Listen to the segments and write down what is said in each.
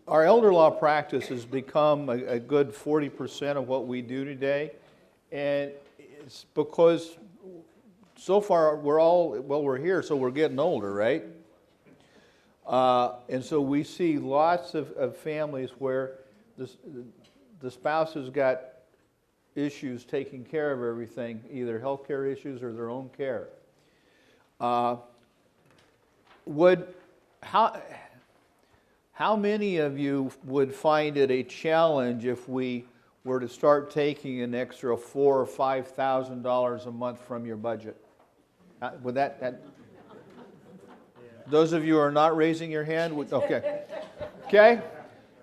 our elder law practice has become a good 40% of what we do today, and it's because so far we're here, so we're getting older, right? And so we see lots of families where the spouse has got issues taking care of everything, either health care issues or their own care. How many of you would find it a challenge if we were to start taking an extra $4,000 or $5,000 a month from your budget? Would that those of you who are not raising your hand, okay. Okay?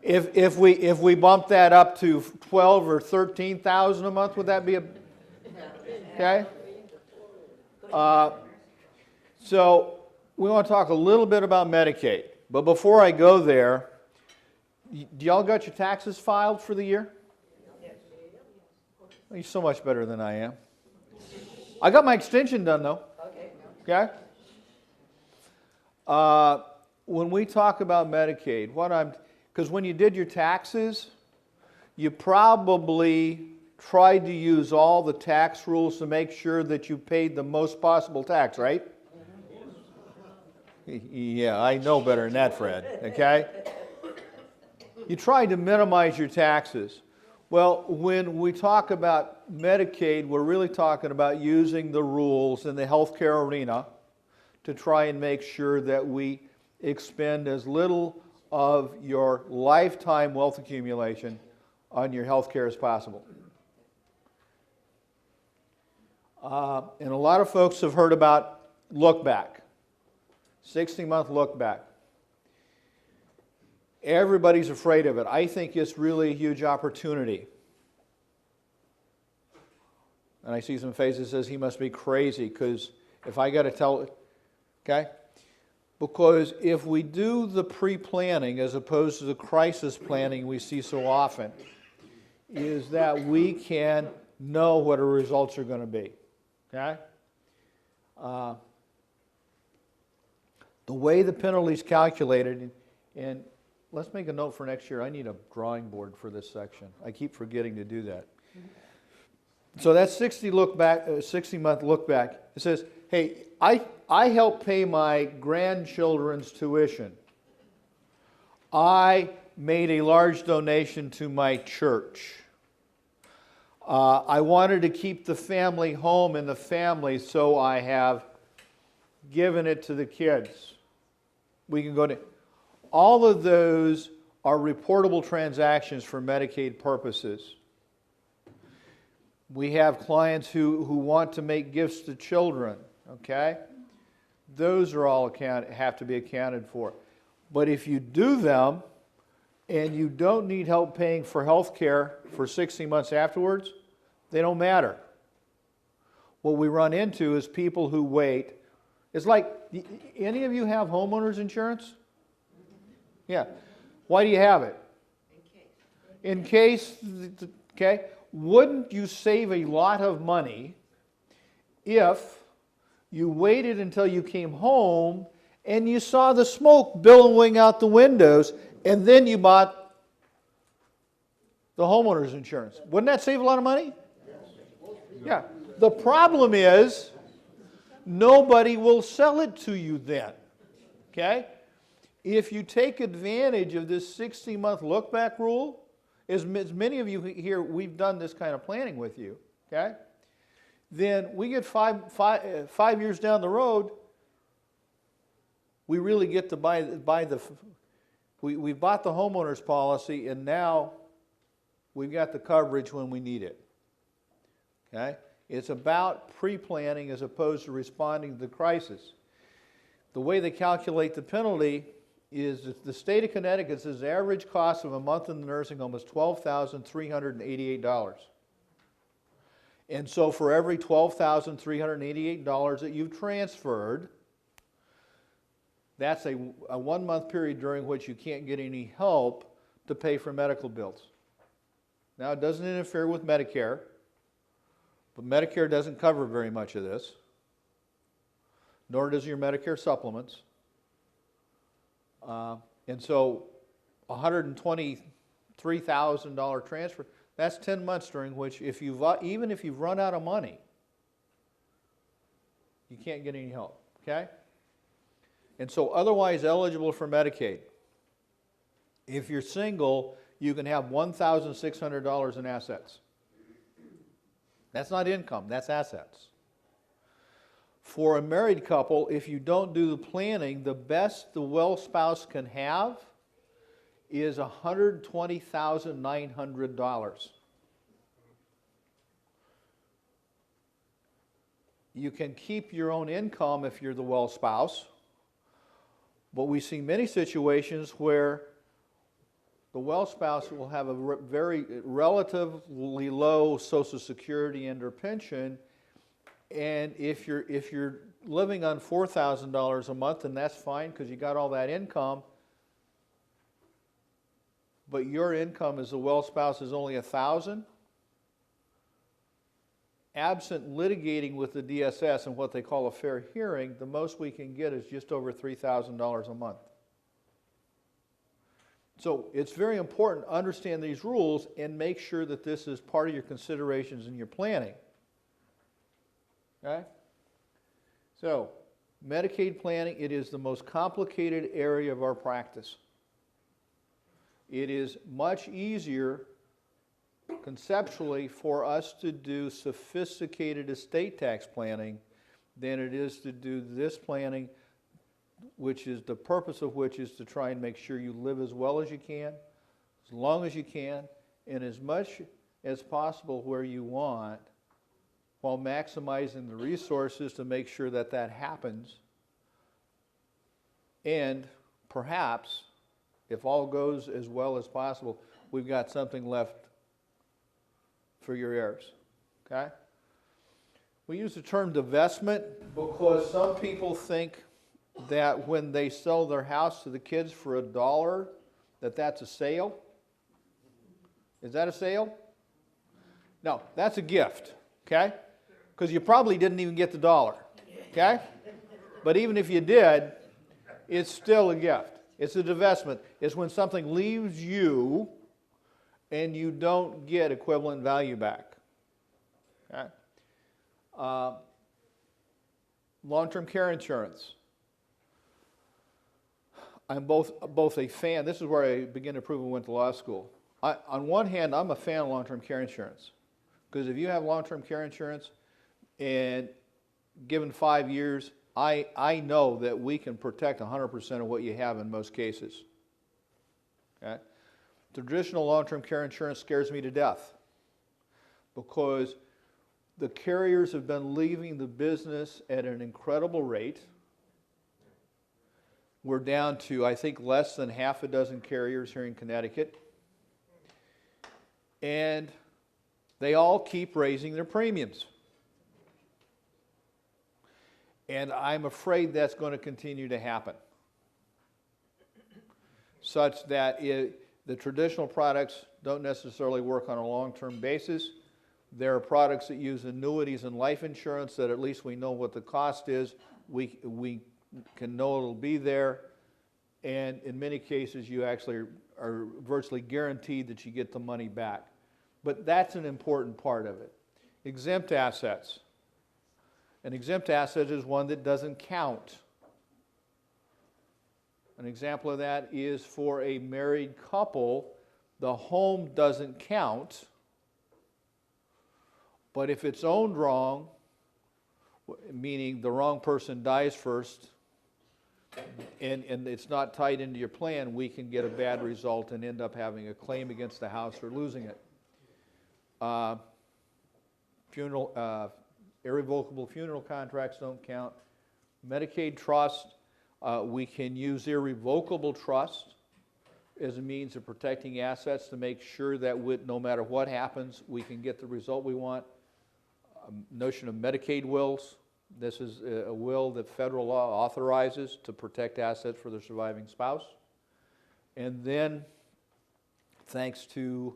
If we bump that up to $12,000 or $13,000 a month, would that be a okay? So we want to talk a little bit about Medicaid. But before I go there, do y'all got your taxes filed for the year? Well, you're so much better than I am. I got my extension done, though. Okay? When we talk about Medicaid, because when you did your taxes, you probably tried to use all the tax rules to make sure that you paid the most possible tax, right? Yeah, I know better than that, Fred, okay? You tried to minimize your taxes. Well, when we talk about Medicaid, we're really talking about using the rules in the healthcare arena to try and make sure that we expend as little of your lifetime wealth accumulation on your health care as possible. And a lot of folks have heard about look back. 60-month look back. Everybody's afraid of it. I think it's really a huge opportunity. And I see some faces that says he must be crazy because if I got to tell, okay? Because if we do the pre-planning as opposed to the crisis planning we see so often, is that we can know what our results are going to be, okay? The way the penalty is calculated, and let's make a note for next year. I need a drawing board for this section. I keep forgetting to do that. So that's 60-month look back. It says, hey, I help pay my grandchildren's tuition. I made a large donation to my church. I wanted to keep the family home in the family, so I have given it to the kids. We can go to all of those are reportable transactions for Medicaid purposes. We have clients who want to make gifts to children, okay? Those are all have to be accounted for. But if you do them and you don't need help paying for health care for 60 months afterwards, they don't matter. What we run into is people who wait. It's like, any of you have homeowners insurance? Yeah. Why do you have it? In case, okay? Wouldn't you save a lot of money if you waited until you came home and you saw the smoke billowing out the windows and then you bought the homeowner's insurance? Wouldn't that save a lot of money? Yeah. The problem is, nobody will sell it to you then, okay? If you take advantage of this 60-month look-back rule, as many of you here, we've done this kind of planning with you, okay? Then we get five years down the road, we really get to we bought the homeowner's policy, and now we've got the coverage when we need it, okay? It's about pre-planning as opposed to responding to the crisis. The way they calculate the penalty is that the state of Connecticut says the average cost of a month in the nursing home is $12,388. And so for every $12,388 that you've transferred, that's a 1-month period during which you can't get any help to pay for medical bills. Now, it doesn't interfere with Medicare, but Medicare doesn't cover very much of this, nor does your Medicare supplements. And so $123,000 transfer, that's 10 months during which even if you've run out of money, you can't get any help, okay? And so otherwise eligible for Medicaid. If you're single, you can have $1,600 in assets. That's not income, that's assets. For a married couple, if you don't do the planning, the best the well spouse can have is $120,900. You can keep your own income if you're the well spouse, but we see many situations where the well spouse will have a very relatively low Social Security and or pension, and if you're living on $4,000 a month, then that's fine because you got all that income. But your income as a well spouse is only $1,000. Absent litigating with the DSS and what they call a fair hearing, the most we can get is just over $3,000 a month. So it's very important to understand these rules and make sure that this is part of your considerations in your planning. Okay? So, Medicaid planning, it is the most complicated area of our practice. It is much easier conceptually for us to do sophisticated estate tax planning than it is to do this planning, which is the purpose of which is to try and make sure you live as well as you can, as long as you can, and as much as possible where you want, while maximizing the resources to make sure that that happens. And perhaps, if all goes as well as possible, we've got something left for your heirs, okay? We use the term divestment because some people think that when they sell their house to the kids for $1, that's a sale. Is that a sale? No, that's a gift, okay? Because you probably didn't even get the dollar, okay? But even if you did, it's still a gift. It's a divestment. It's when something leaves you and you don't get equivalent value back. Okay? Long-term care insurance. I'm both a fan. This is where I began to prove I went to law school. On one hand, I'm a fan of long-term care insurance. Because if you have long-term care insurance, and given 5 years, I know that we can protect 100% of what you have in most cases. Okay? Traditional long-term care insurance scares me to death because the carriers have been leaving the business at an incredible rate. We're down to, I think, less than half a dozen carriers here in Connecticut. And they all keep raising their premiums. And I'm afraid that's going to continue to happen, such that the traditional products don't necessarily work on a long-term basis. There are products that use annuities and life insurance that at least we know what the cost is. We can know it'll be there. And in many cases, you actually are virtually guaranteed that you get the money back. But that's an important part of it. Exempt assets. An exempt asset is one that doesn't count. An example of that is for a married couple, the home doesn't count, but if it's owned wrong, meaning the wrong person dies first, and it's not tied into your plan, we can get a bad result and end up having a claim against the house or losing it. Irrevocable funeral contracts don't count. Medicaid trust, we can use irrevocable trust as a means of protecting assets to make sure that no matter what happens, we can get the result we want. Notion of Medicaid wills. This is a will that federal law authorizes to protect assets for the surviving spouse. And then, thanks to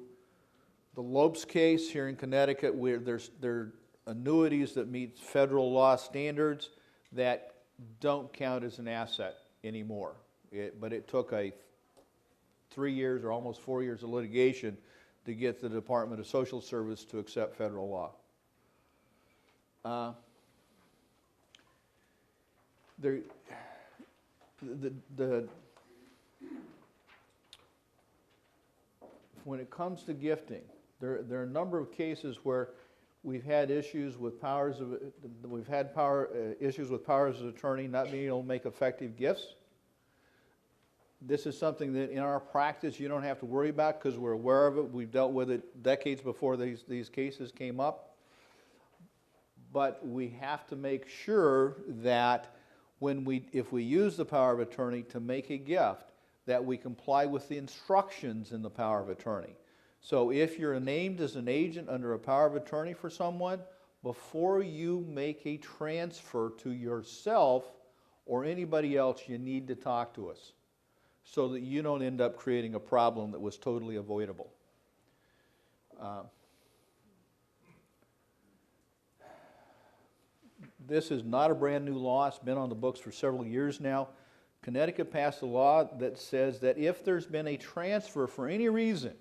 the Lopes case here in Connecticut, where there are annuities that meet federal law standards that don't count as an asset anymore. But it took a 3 years or almost 4 years of litigation to get the Department of Social Service to accept federal law. When it comes to gifting, there are a number of cases where we've had issues with issues with powers of attorney not being able to make effective gifts. This is something that in our practice you don't have to worry about because we're aware of it. We've dealt with it decades before these cases came up. But we have to make sure that if we use the power of attorney to make a gift, that we comply with the instructions in the power of attorney. So if you're named as an agent under a power of attorney for someone, before you make a transfer to yourself or anybody else, you need to talk to us so that you don't end up creating a problem that was totally avoidable. This is not a brand new law. It's been on the books for several years now. Connecticut passed a law that says that if there's been a transfer for any reason,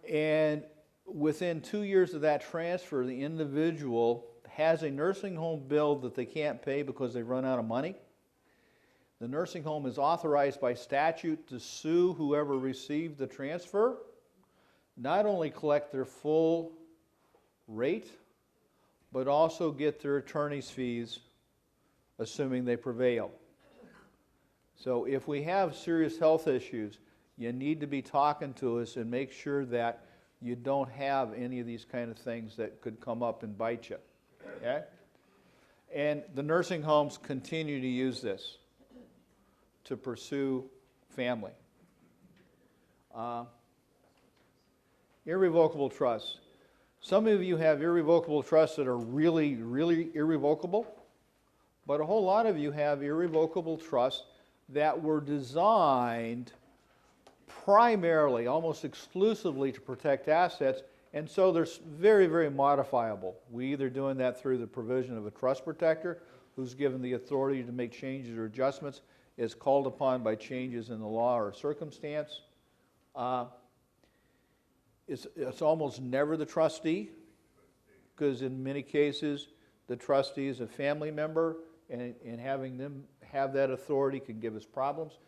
and within 2 years of that transfer, the individual has a nursing home bill that they can't pay because they've run out of money, the nursing home is authorized by statute to sue whoever received the transfer, not only collect their full rate, but also get their attorney's fees, assuming they prevail. So if we have serious health issues, you need to be talking to us and make sure that you don't have any of these kind of things that could come up and bite you. Okay? And the nursing homes continue to use this to pursue family. Irrevocable trusts. Some of you have irrevocable trusts that are really, really irrevocable, but a whole lot of you have irrevocable trusts that were designed primarily, almost exclusively, to protect assets, and so they're very, very modifiable. We either doing that through the provision of a trust protector who's given the authority to make changes or adjustments, is called upon by changes in the law or circumstance. It's almost never the trustee, because in many cases the trustee is a family member, and having them have that authority can give us problems.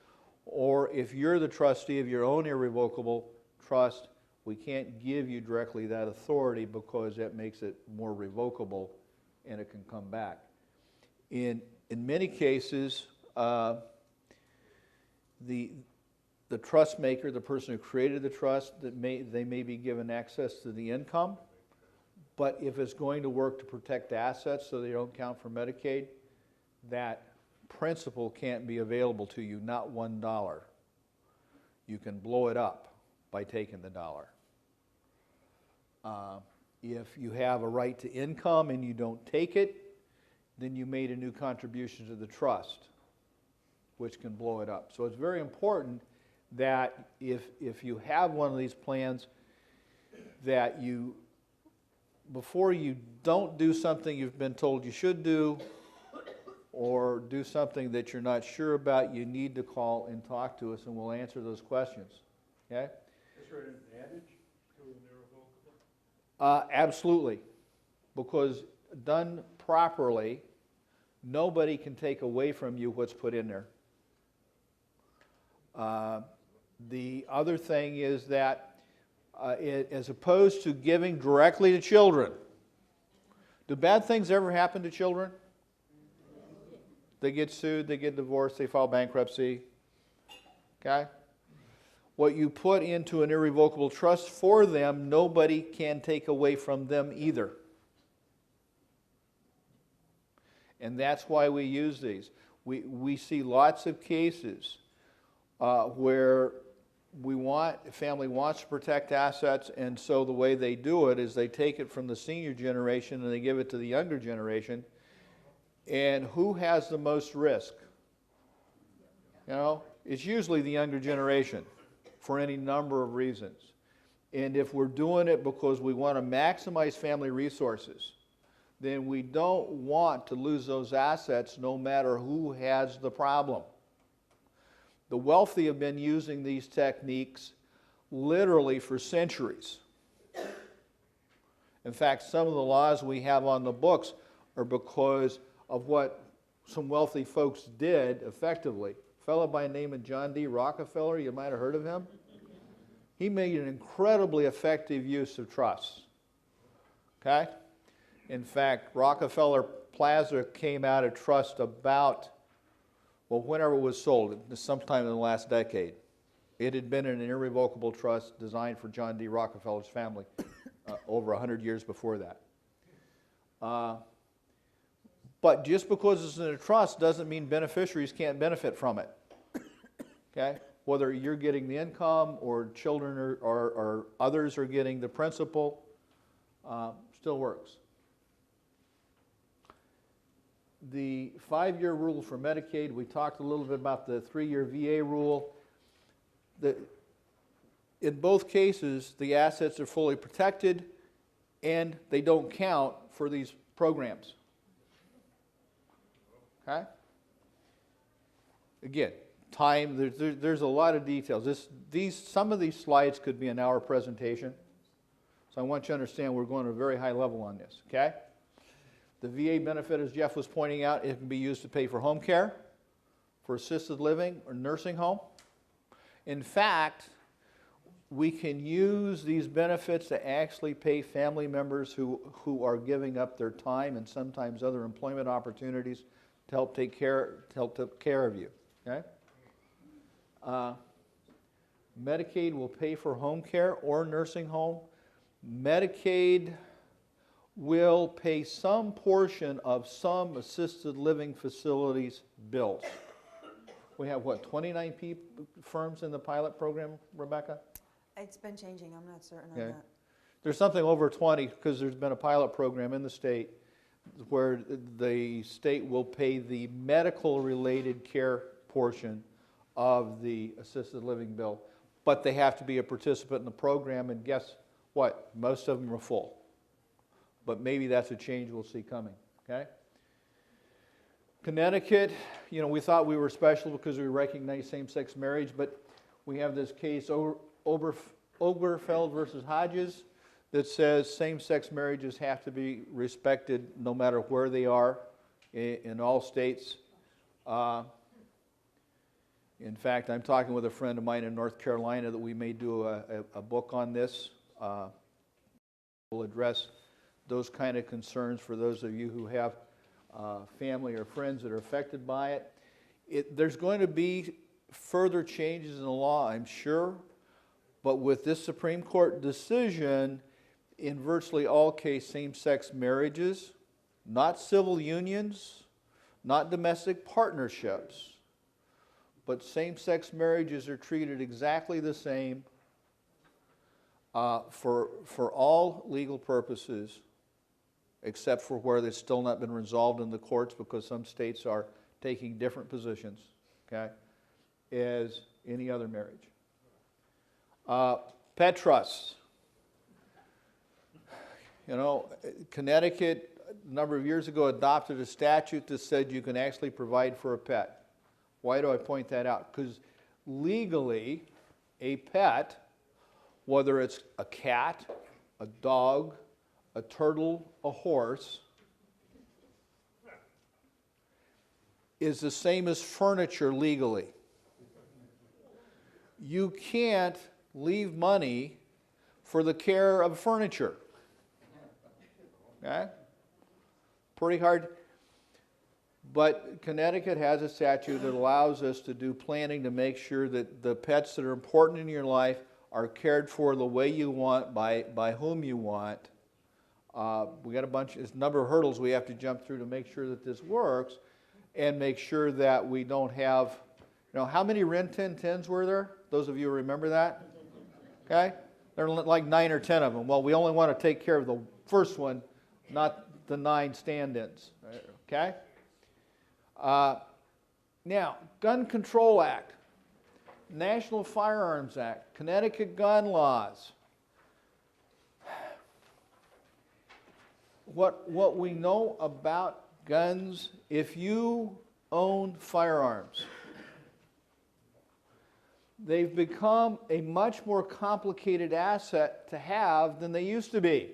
Or if you're the trustee of your own irrevocable trust, we can't give you directly that authority because that makes it more revocable and it can come back. In many cases, the trust maker, the person who created the trust, they may be given access to the income, but if it's going to work to protect assets so they don't count for Medicaid, that principal can't be available to you, not $1. You can blow it up by taking the dollar. If you have a right to income and you don't take it, then you made a new contribution to the trust, which can blow it up. So it's very important that if you have one of these plans, that you, before you don't do something you've been told you should do, or do something that you're not sure about, you need to call and talk to us, and we'll answer those questions. Okay? Is there an advantage to an irrevocable? Absolutely, because done properly, nobody can take away from you what's put in there. The other thing is that as opposed to giving directly to children, do bad things ever happen to children? They get sued, they get divorced, they file bankruptcy. Okay? What you put into an irrevocable trust for them, nobody can take away from them either. And that's why we use these. We see lots of cases where a family wants to protect assets, and so the way they do it is they take it from the senior generation and they give it to the younger generation. And who has the most risk? You know, it's usually the younger generation for any number of reasons. And if we're doing it because we want to maximize family resources, then we don't want to lose those assets no matter who has the problem. The wealthy have been using these techniques literally for centuries. In fact, some of the laws we have on the books are because of what some wealthy folks did effectively. A fellow by the name of John D. Rockefeller, you might have heard of him. He made an incredibly effective use of trusts. Okay? In fact, Rockefeller Plaza came out of trust about, well, whenever it was sold, sometime in the last decade. It had been an irrevocable trust designed for John D. Rockefeller's family over 100 years before that. But just because it's in a trust doesn't mean beneficiaries can't benefit from it. Okay? Whether you're getting the income or children or others are getting the principal, still works. The 5-year rule for Medicaid, we talked a little bit about the 3-year VA rule. In both cases, the assets are fully protected and they don't count for these programs. Okay? Again, time, there's a lot of details. Some of these slides could be an hour presentation. So I want you to understand we're going to a very high level on this, okay? The VA benefit, as Jeff was pointing out, it can be used to pay for home care, for assisted living or nursing home. In fact, we can use these benefits to actually pay family members who are giving up their time and sometimes other employment opportunities to help take care of you. Okay? Medicaid will pay for home care or nursing home. Medicaid will pay some portion of some assisted living facilities' bills. We have, what, 29 firms in the pilot program, Rebecca? It's been changing. I'm not certain on Okay. that. There's something over 20 because there's been a pilot program in the state where the state will pay the medical-related care portion of the assisted living bill. But they have to be a participant in the program, and guess what? Most of them are full. But maybe that's a change we'll see coming, okay? Connecticut, you know, we thought we were special because we recognize same-sex marriage, but we have this case, Oberfeld versus Hodges, that says same-sex marriages have to be respected no matter where they are in all states. In fact, I'm talking with a friend of mine in North Carolina that we may do a book on this. We'll address those kind of concerns for those of you who have family or friends that are affected by it. There's going to be further changes in the law, I'm sure, but with this Supreme Court decision, in virtually all cases, same-sex marriages, not civil unions, not domestic partnerships, but same-sex marriages are treated exactly the same for all legal purposes, except for where they've still not been resolved in the courts because some states are taking different positions, okay, as any other marriage. Pet trusts. You know, Connecticut, a number of years ago, adopted a statute that said you can actually provide for a pet. Why do I point that out? Because legally, a pet, whether it's a cat, a dog, a turtle, a horse, is the same as furniture legally. You can't leave money for the care of furniture. Okay? Pretty hard. But Connecticut has a statute that allows us to do planning to make sure that the pets that are important in your life are cared for the way you want, by whom you want. We got a number of hurdles we have to jump through to make sure that this works and make sure that we don't have, you know, how many Rin Tin Tins were there? Those of you who remember that? Okay? There are like 9 or 10 of them. Well, we only want to take care of the first one, not the 9 stand-ins. Okay? Now, Gun Control Act, National Firearms Act, Connecticut gun laws. What we know about guns, if you own firearms, they've become a much more complicated asset to have than they used to be.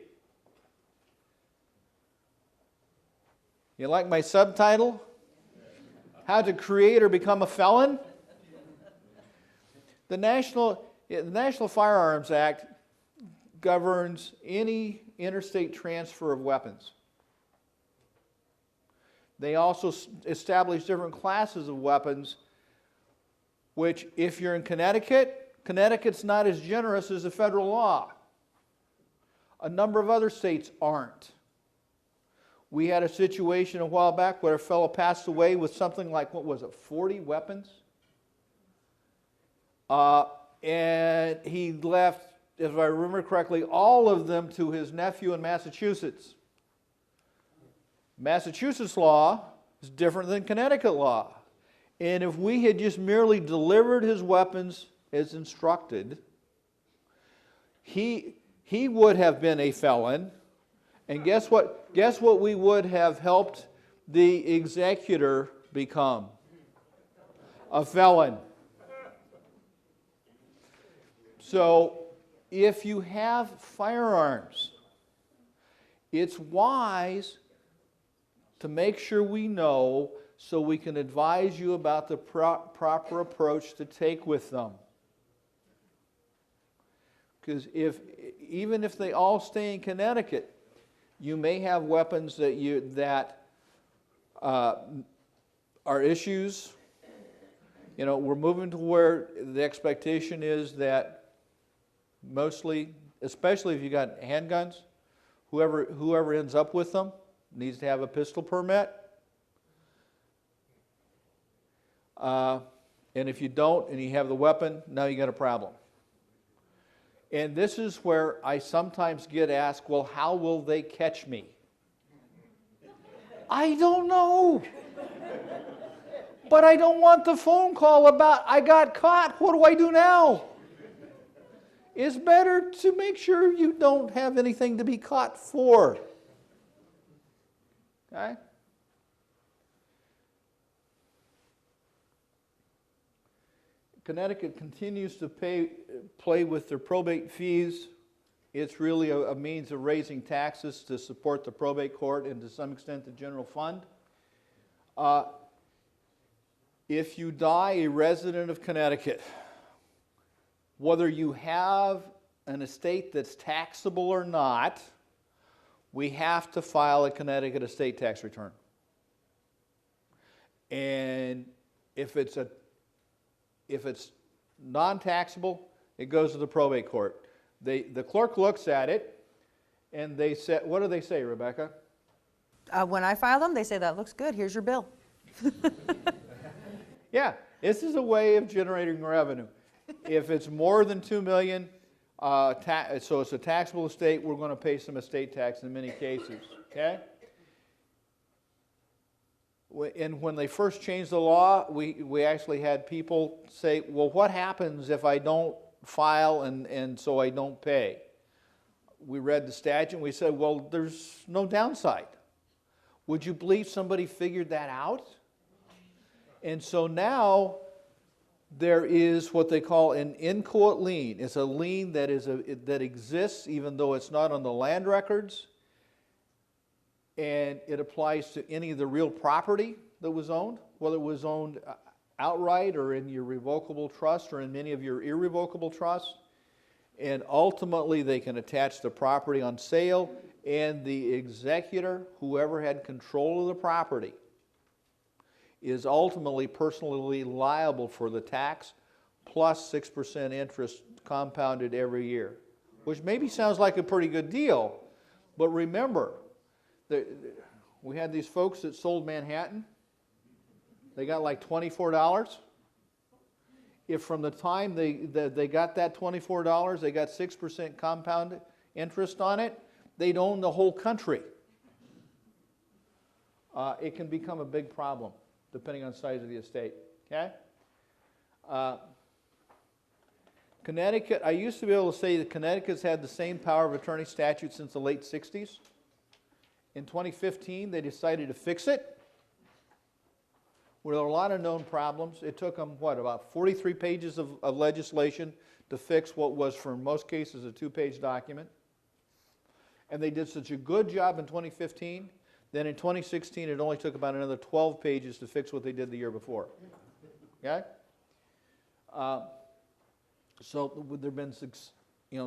You like my subtitle? How to create or become a felon? The National Firearms Act governs any interstate transfer of weapons. They also establish different classes of weapons, which if you're in Connecticut, Connecticut's not as generous as the federal law. A number of other states aren't. We had a situation a while back where a fellow passed away with something like, 40 weapons? And he left, if I remember correctly, all of them to his nephew in Massachusetts. Massachusetts law is different than Connecticut law. And if we had just merely delivered his weapons as instructed, he would have been a felon. And guess what? Guess what we would have helped the executor become? A felon. So, if you have firearms, it's wise to make sure we know so we can advise you about the proper approach to take with them. Because even if they all stay in Connecticut, you may have weapons that are issues. You know, we're moving to where the expectation is that mostly, especially if you got handguns, whoever ends up with them needs to have a pistol permit. And if you don't and you have the weapon, now you got a problem. And this is where I sometimes get asked, well, how will they catch me? I don't know. But I don't want the phone call about, I got caught, what do I do now? It's better to make sure you don't have anything to be caught for. Okay? Connecticut continues to play with their probate fees. It's really a means of raising taxes to support the probate court and to some extent the general fund. If you die a resident of Connecticut, whether you have an estate that's taxable or not, we have to file a Connecticut estate tax return. And if it's non-taxable, it goes to the probate court. The clerk looks at it, and they say, what do they say, Rebecca? When I file them, they say, that looks good, here's your bill. Yeah, this is a way of generating revenue. If it's more than $2 million, so it's a taxable estate, we're going to pay some estate tax in many cases, okay? And when they first changed the law, we actually had people say, well, what happens if I don't file and so I don't pay? We read the statute and we said, well, there's no downside. Would you believe somebody figured that out? And so now there is what they call an in-court lien. It's a lien that exists even though it's not on the land records. And it applies to any of the real property that was owned, whether it was owned outright or in your revocable trust or in many of your irrevocable trusts. And ultimately they can attach the property on sale, and the executor, whoever had control of the property, is ultimately personally liable for the tax plus 6% interest compounded every year, which maybe sounds like a pretty good deal, but remember, we had these folks that sold Manhattan. They got like $24. If from the time they got that $24, they got 6% compound interest on it, they'd own the whole country. It can become a big problem depending on the size of the estate. Okay? Connecticut, I used to be able to say that Connecticut's had the same power of attorney statute since the late 60s. In 2015, they decided to fix it. where there are a lot of known problems. It took them, what, about 43 pages of legislation to fix what was, for most cases, a 2-page document. And they did such a good job in 2015, then in 2016 it only took about another 12 pages to fix what they did the year before. Okay? So there have been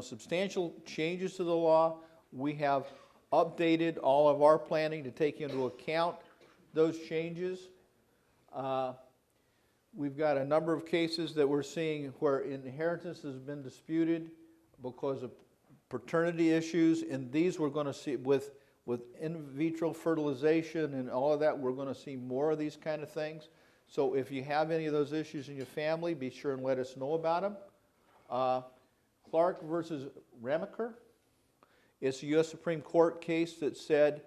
substantial changes to the law. We have updated all of our planning to take into account those changes. We've got a number of cases that we're seeing where inheritance has been disputed because of paternity issues, and these we're going to see with in vitro fertilization and all of that. We're going to see more of these kind of things. So if you have any of those issues in your family, be sure and let us know about them. Clark versus Remacher. It's a U.S. Supreme Court case that said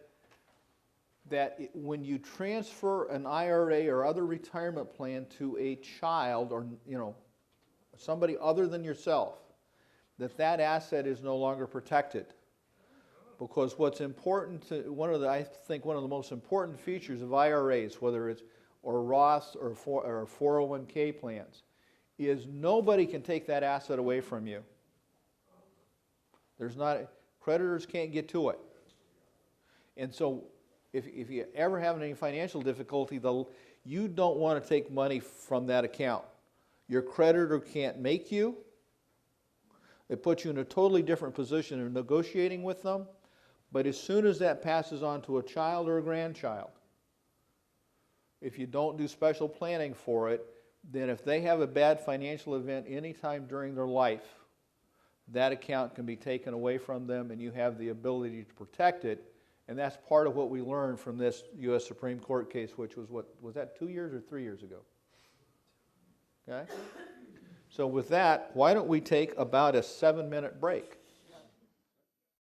that when you transfer an IRA or other retirement plan to a child or somebody other than yourself, that asset is no longer protected. Because what's important I think one of the most important features of IRAs, whether it's or Roths or 401k plans, is nobody can take that asset away from you. Creditors can't get to it. And so if you ever have any financial difficulty, you don't want to take money from that account. Your creditor can't make you. It puts you in a totally different position of negotiating with them. But as soon as that passes on to a child or a grandchild, if you don't do special planning for it, then if they have a bad financial event anytime during their life, that account can be taken away from them and you have the ability to protect it. And that's part of what we learned from this U.S. Supreme Court case, which was was that 2 years or 3 years ago? Okay? So with that, why don't we take about a 7-minute break?